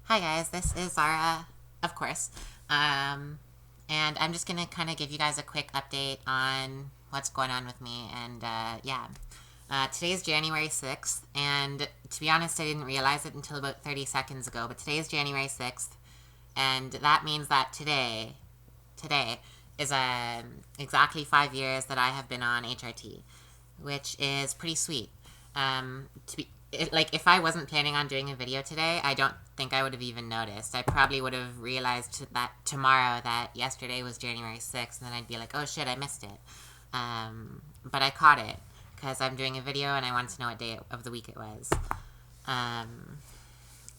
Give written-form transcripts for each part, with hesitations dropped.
Hi guys, this is Zara, of course. And I'm just gonna kind of give you guys a quick update on what's going on with me. And yeah, today's January 6th, and to be honest, I didn't realize it until about 30 seconds ago. But today is January 6th, and that means that today is exactly 5 years that I have been on HRT, which is pretty sweet. Like, if I wasn't planning on doing a video today, I don't think I would have even noticed. I probably would have realized that tomorrow that yesterday was January 6th, and then I'd be like, oh shit, I missed it. But I caught it because I'm doing a video and I wanted to know what day of the week it was.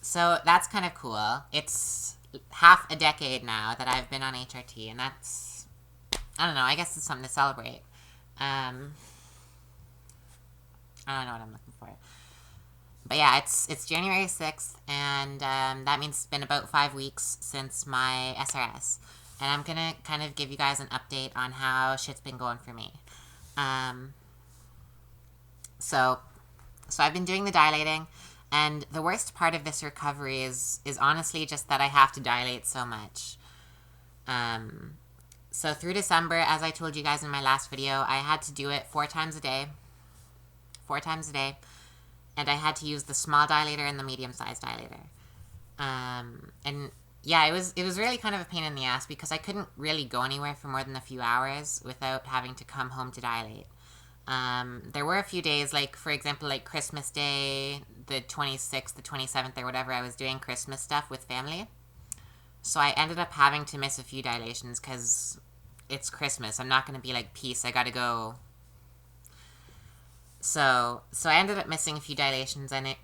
So that's kind of cool. It's half a decade now that I've been on HRT, and that's, I don't know, I guess it's something to celebrate. I don't know what I'm looking for. But yeah, it's January 6th, and that means it's been about 5 weeks since my SRS. And I'm going to kind of give you guys an update on how shit's been going for me. So I've been doing the dilating, and the worst part of this recovery is honestly just that I have to dilate so much. So through December, as I told you guys in my last video, I had to do it 4 times a day. 4 times a day. And I had to use the small dilator and the medium-sized dilator. And yeah, it was really kind of a pain in the ass because I couldn't really go anywhere for more than a few hours without having to come home to dilate. There were a few days, like, for example, like Christmas Day, the 26th, the 27th, or whatever, I was doing Christmas stuff with family. So I ended up having to miss a few dilations because it's Christmas. I'm not going to be like, peace, I gotta go. So I ended up missing a few dilations, and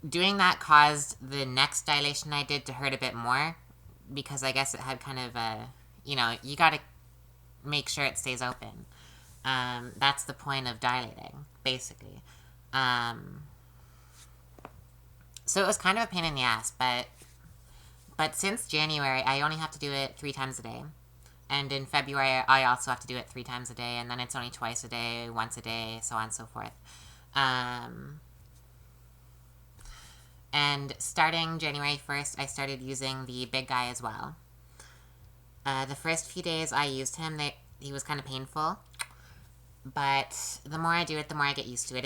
doing that caused the next dilation I did to hurt a bit more, because I guess it had kind of a, you gotta make sure it stays open. That's the point of dilating, basically. So it was kind of a pain in the ass, but since January, I only have to do it 3 times a day. And in February, I also have to do it 3 times a day, and then it's only twice a day, once a day, so on and so forth. And starting January 1st, I started using the big guy as well. The first few days I used him, he was kind of painful. But the more I do it, the more I get used to it.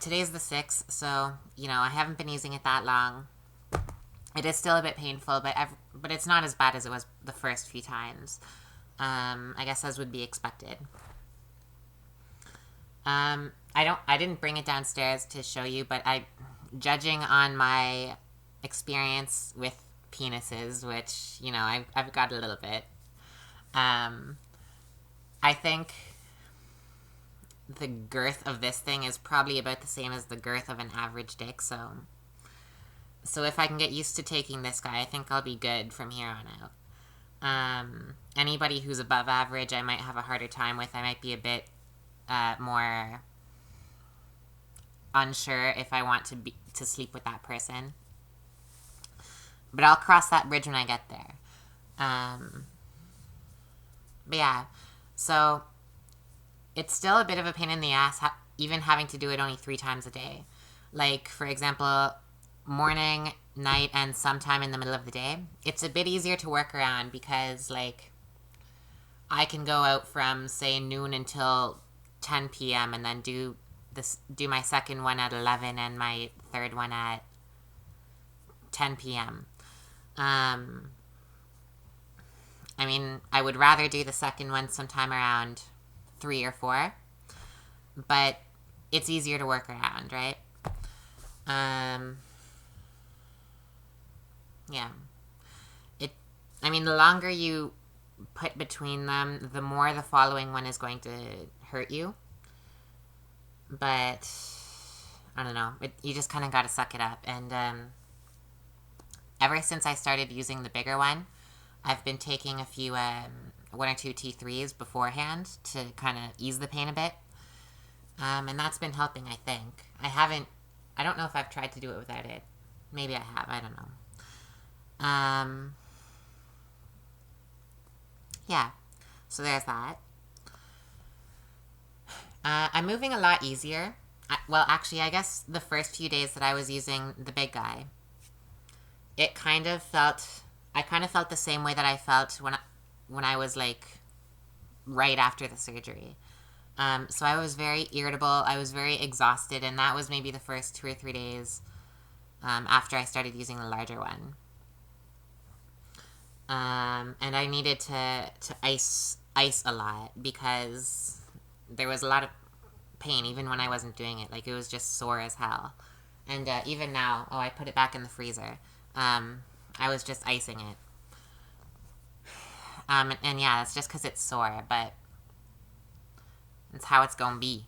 Today's the 6th, so, I haven't been using it that long. It is still a bit painful, but it's not as bad as it was the first few times. I guess as would be expected. I didn't bring it downstairs to show you, but judging on my experience with penises, which, I've got a little bit, I think the girth of this thing is probably about the same as the girth of an average dick, so if I can get used to taking this guy, I think I'll be good from here on out. Anybody who's above average, I might have a harder time with. I might be a bit more unsure if I want to sleep with that person. But I'll cross that bridge when I get there. But yeah, so it's still a bit of a pain in the ass, even having to do it only 3 times a day. Like, for example, morning, night, and sometime in the middle of the day. It's a bit easier to work around because, like, I can go out from, say, noon until 10 p.m. and then do my second one at 11 and my third one at 10 p.m. I mean, I would rather do the second one sometime around 3 or 4, but it's easier to work around, right? Yeah. The longer you put between them, the more the following one is going to hurt you. But, I don't know. You just kind of got to suck it up. And ever since I started using the bigger one, I've been taking a few, 1 or 2 T3s beforehand to kind of ease the pain a bit. And that's been helping, I think. I don't know if I've tried to do it without it. Maybe I have. I don't know. Yeah, so there's that. I'm moving a lot easier. well, actually, I guess the first few days that I was using the big guy, it kind of felt, I kind of felt the same way that I felt when I was like right after the surgery. So I was very irritable. I was very exhausted, and that was maybe the first 2 or 3 days after I started using the larger one. And I needed to ice a lot because there was a lot of pain even when I wasn't doing it. Like it was just sore as hell. And even now, oh, I put it back in the freezer. I was just icing it. And yeah, it's just because it's sore, but it's how it's gonna be.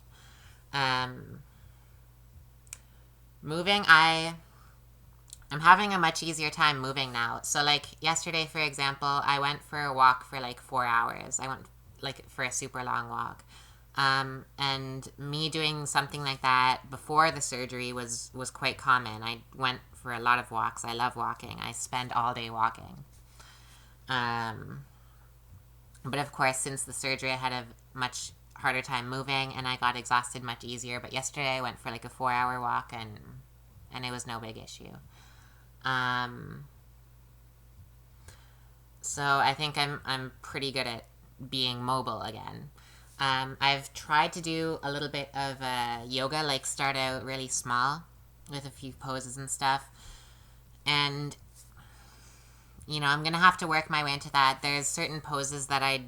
Um, moving, I'm having a much easier time moving now. So like yesterday, for example, I went for a walk for like 4 hours. I went like for a super long walk. And me doing something like that before the surgery was quite common. I went for a lot of walks. I love walking. I spend all day walking. But of course, since the surgery, I had a much harder time moving, and I got exhausted much easier. But yesterday, I went for like a 4 hour walk, and it was no big issue. So I think I'm pretty good at being mobile again. I've tried to do a little bit of yoga, like start out really small with a few poses and stuff. And, I'm going to have to work my way into that. There's certain poses that I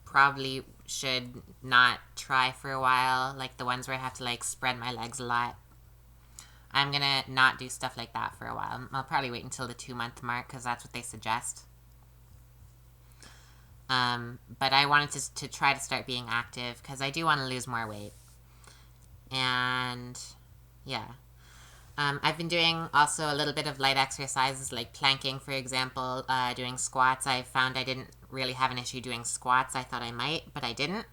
probably should not try for a while, like the ones where I have to like spread my legs a lot. I'm going to not do stuff like that for a while. I'll probably wait until the 2 month mark because that's what they suggest. But I wanted to try to start being active because I do want to lose more weight. And yeah. I've been doing also a little bit of light exercises like planking, for example, doing squats. I found I didn't really have an issue doing squats. I thought I might, but I didn't.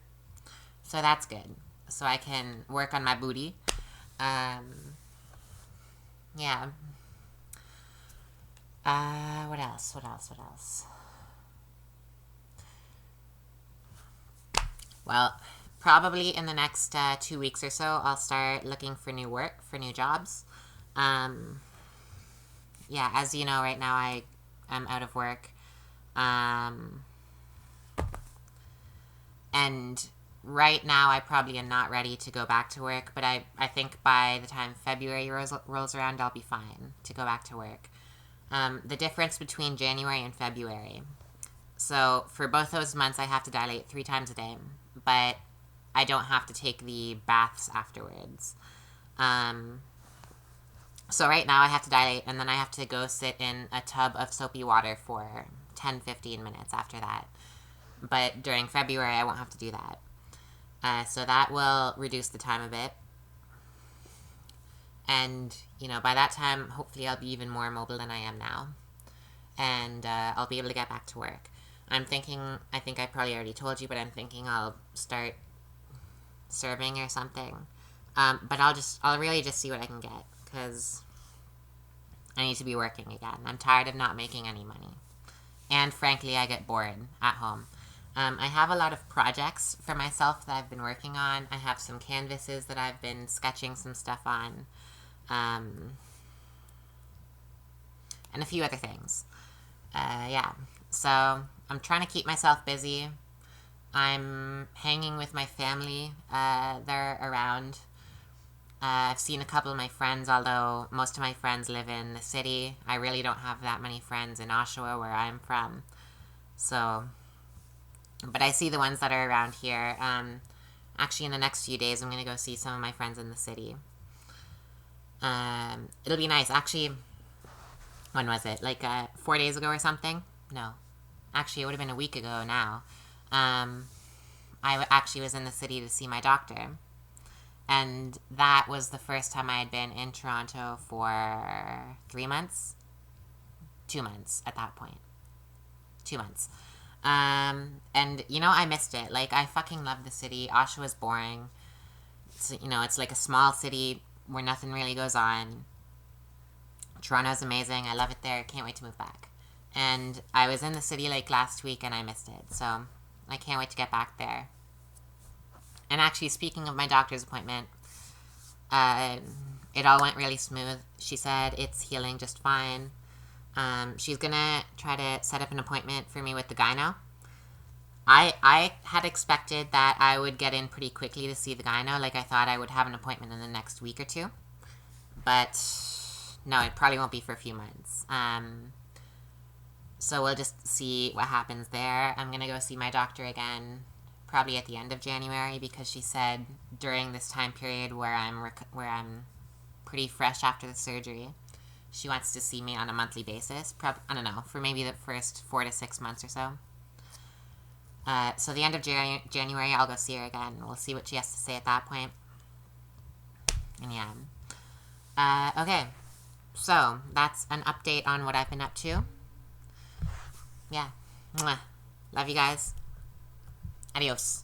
So that's good. So I can work on my booty. Yeah. What else? Well, probably in the next 2 weeks or so, I'll start looking for new work, for new jobs. Yeah, as you know, right now I'm out of work. And right now I probably am not ready to go back to work, but I think by the time February rolls around, I'll be fine to go back to work. The difference between January and February. So for both those months, I have to dilate 3 times a day, but I don't have to take the baths afterwards. So right now I have to dilate, and then I have to go sit in a tub of soapy water for 10-15 minutes after that. But during February, I won't have to do that. So that will reduce the time a bit. And, by that time, hopefully I'll be even more mobile than I am now. And I'll be able to get back to work. I think I probably already told you, but I'm thinking I'll start serving or something. But I'll really just see what I can get, because I need to be working again. I'm tired of not making any money. And frankly, I get bored at home. I have a lot of projects for myself that I've been working on. I have some canvases that I've been sketching some stuff on. And a few other things. Yeah. So I'm trying to keep myself busy. I'm hanging with my family. They're around. I've seen a couple of my friends, although most of my friends live in the city. I really don't have that many friends in Oshawa, where I'm from. So, but I see the ones that are around here. Actually, in the next few days, I'm going to go see some of my friends in the city. It'll be nice. Actually, when was it? Like 4 days ago or something? No. Actually, it would have been a week ago now. I actually was in the city to see my doctor. And that was the first time I had been in Toronto for 3 months. 2 months at that point. 2 months. And, I missed it. Like, I fucking love the city. Oshawa's boring. It's like a small city where nothing really goes on. Toronto's amazing. I love it there. Can't wait to move back. And I was in the city like last week and I missed it. So I can't wait to get back there. And actually, speaking of my doctor's appointment, Uh, it all went really smooth. She said it's healing just fine. She's gonna try to set up an appointment for me with the gyno. I had expected that I would get in pretty quickly to see the gyno. Like, I thought I would have an appointment in the next week or two. But no, it probably won't be for a few months. So we'll just see what happens there. I'm gonna go see my doctor again, probably at the end of January, because she said during this time period where I'm pretty fresh after the surgery, she wants to see me on a monthly basis. I don't know, for maybe the first 4 to 6 months or so. So the end of January, I'll go see her again. We'll see what she has to say at that point. And yeah. Okay. So that's an update on what I've been up to. Yeah. Mwah. Love you guys. Adios.